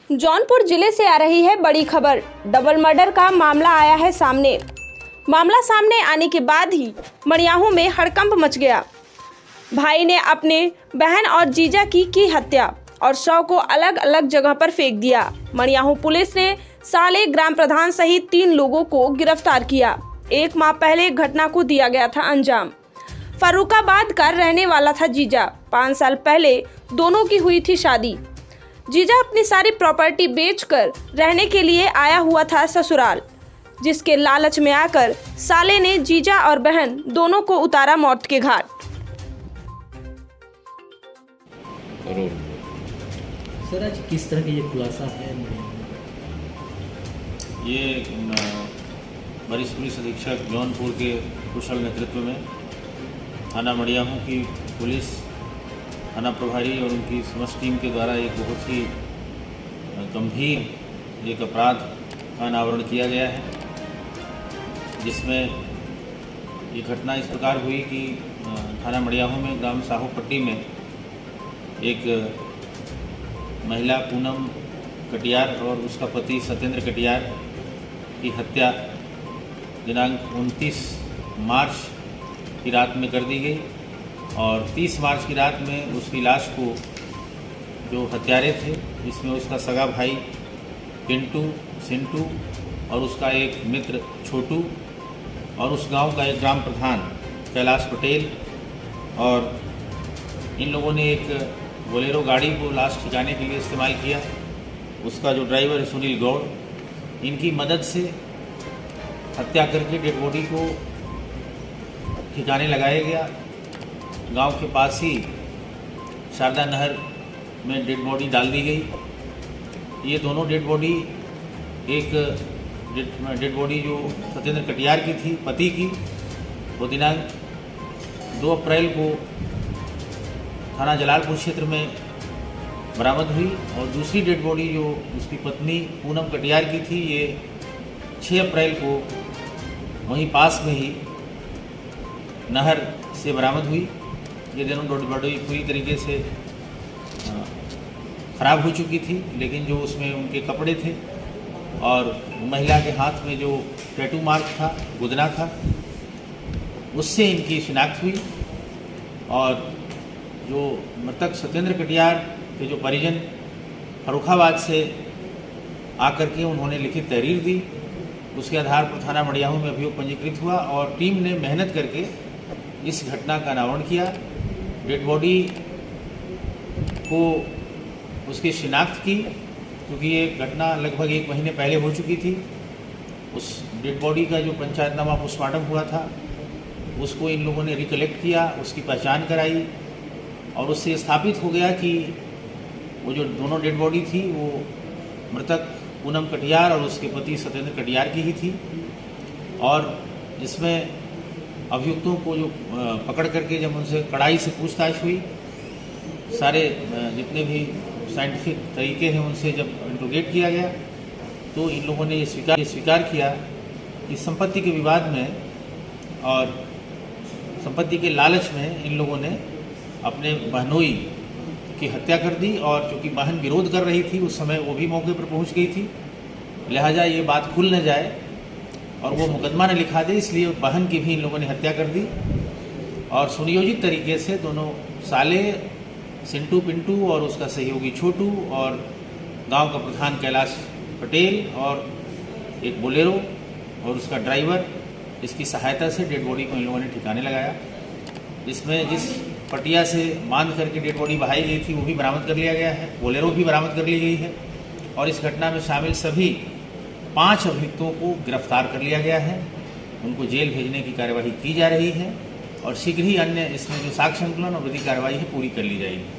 जौनपुर जिले से आ रही है बड़ी खबर। डबल मर्डर का मामला आया है सामने। मामला सामने आने के बाद ही मड़ियाहू में हड़कंप मच गया। भाई ने अपने बहन और जीजा की हत्या और शव को अलग अलग जगह पर फेंक दिया। मड़ियाहू पुलिस ने साले ग्राम प्रधान सहित 3 लोगों को गिरफ्तार किया। 1 माह पहले घटना को दिया गया था अंजाम। फर्रुखाबाद का रहने वाला था जीजा। 5 साल पहले दोनों की हुई थी शादी। जीजा अपनी सारी प्रॉपर्टी बेचकर रहने के लिए आया हुआ था ससुराल, जिसके लालच में आकर साले ने जीजा और बहन दोनों को उतारा मौत के घाट। सर, आज किस तरह का ये खुलासा है? ये वरिष्ठ पुलिस अधीक्षक जौनपुर के कुशल नेतृत्व में थाना मड़ियाहू की पुलिस, थाना प्रभारी और उनकी समस्त टीम के द्वारा एक बहुत ही गंभीर एक अपराध का अनावरण किया गया है, जिसमें ये घटना इस प्रकार हुई कि थाना मड़ियाहू में ग्राम साहूपट्टी में एक महिला पूनम कटियार और उसका पति सत्येंद्र कटियार की हत्या दिनांक 29 मार्च की रात में कर दी गई और 30 मार्च की रात में उसकी लाश को जो हत्यारे थे, जिसमें उसका सगा भाई पिंटू, सिंटू और उसका एक मित्र छोटू और उस गांव का एक ग्राम प्रधान कैलाश पटेल, और इन लोगों ने एक बोलेरो गाड़ी को लाश ठिकाने के लिए इस्तेमाल किया। उसका जो ड्राइवर है सुनील गौड़, इनकी मदद से हत्या करके डेड बॉडी को ठिकाने लगाया गया। गांव के पास ही शारदा नहर में डेड बॉडी डाल दी गई। ये दोनों डेड बॉडी, एक डेड बॉडी जो सत्येंद्र कटियार की थी, पति की, वो दिनांक 2 अप्रैल को थाना जलालपुर क्षेत्र में बरामद हुई और दूसरी डेड बॉडी जो उसकी पत्नी पूनम कटियार की थी, ये 6 अप्रैल को वहीं पास में ही नहर से बरामद हुई। ये दोनों डेड बॉडी पूरी तरीके से ख़राब हो चुकी थी, लेकिन जो उसमें उनके कपड़े थे और महिला के हाथ में जो टैटू मार्क था, गुदना था, उससे इनकी शिनाख्त हुई। और जो मृतक सत्येंद्र कटियार के जो परिजन फर्रुखाबाद से आकर के उन्होंने लिखित तहरीर दी, उसके आधार पर थाना मड़ियाहू में अभियोग पंजीकृत हुआ और टीम ने मेहनत करके इस घटना का अनावरण किया। डेड बॉडी को उसकी शिनाख्त की, क्योंकि ये घटना लगभग 1 महीने पहले हो चुकी थी। उस डेड बॉडी का जो पंचायतनामा पोस्टमार्टम हुआ था, उसको इन लोगों ने रिकलेक्ट किया, उसकी पहचान कराई और उससे स्थापित हो गया कि वो जो दोनों डेड बॉडी थी वो मृतक पूनम कटियार और उसके पति सत्येंद्र कटियार की ही थी। और इसमें अभियुक्तों को जो पकड़ करके जब उनसे कड़ाई से पूछताछ हुई, सारे जितने भी साइंटिफिक तरीके हैं उनसे जब इंट्रोगेट किया गया, तो इन लोगों ने ये स्वीकार किया कि संपत्ति के विवाद में और संपत्ति के लालच में इन लोगों ने अपने बहनोई की हत्या कर दी। और चूँकि बहन विरोध कर रही थी, उस समय वो भी मौके पर पहुंच गई थी, लिहाजा ये बात खुल न जाए और वो मुकदमा न लिखा दे, इसलिए बहन की भी इन लोगों ने हत्या कर दी। और सुनियोजित तरीके से दोनों साले सिंटू, पिंटू और उसका सहयोगी छोटू और गांव का प्रधान कैलाश पटेल और एक बोलेरो और उसका ड्राइवर, इसकी सहायता से डेड बॉडी को इन लोगों ने ठिकाने लगाया। इसमें जिस पटिया से बांध करके डेड बॉडी बहाई गई थी वो भी बरामद कर लिया गया है, बोलेरो भी बरामद कर ली गई है और इस घटना में शामिल सभी 5 अभियुक्तों को गिरफ्तार कर लिया गया है। उनको जेल भेजने की कार्यवाही की जा रही है और शीघ्र ही अन्य इसमें जो साक्ष्य संकलन और विधिक कार्यवाही है पूरी कर ली जाएगी।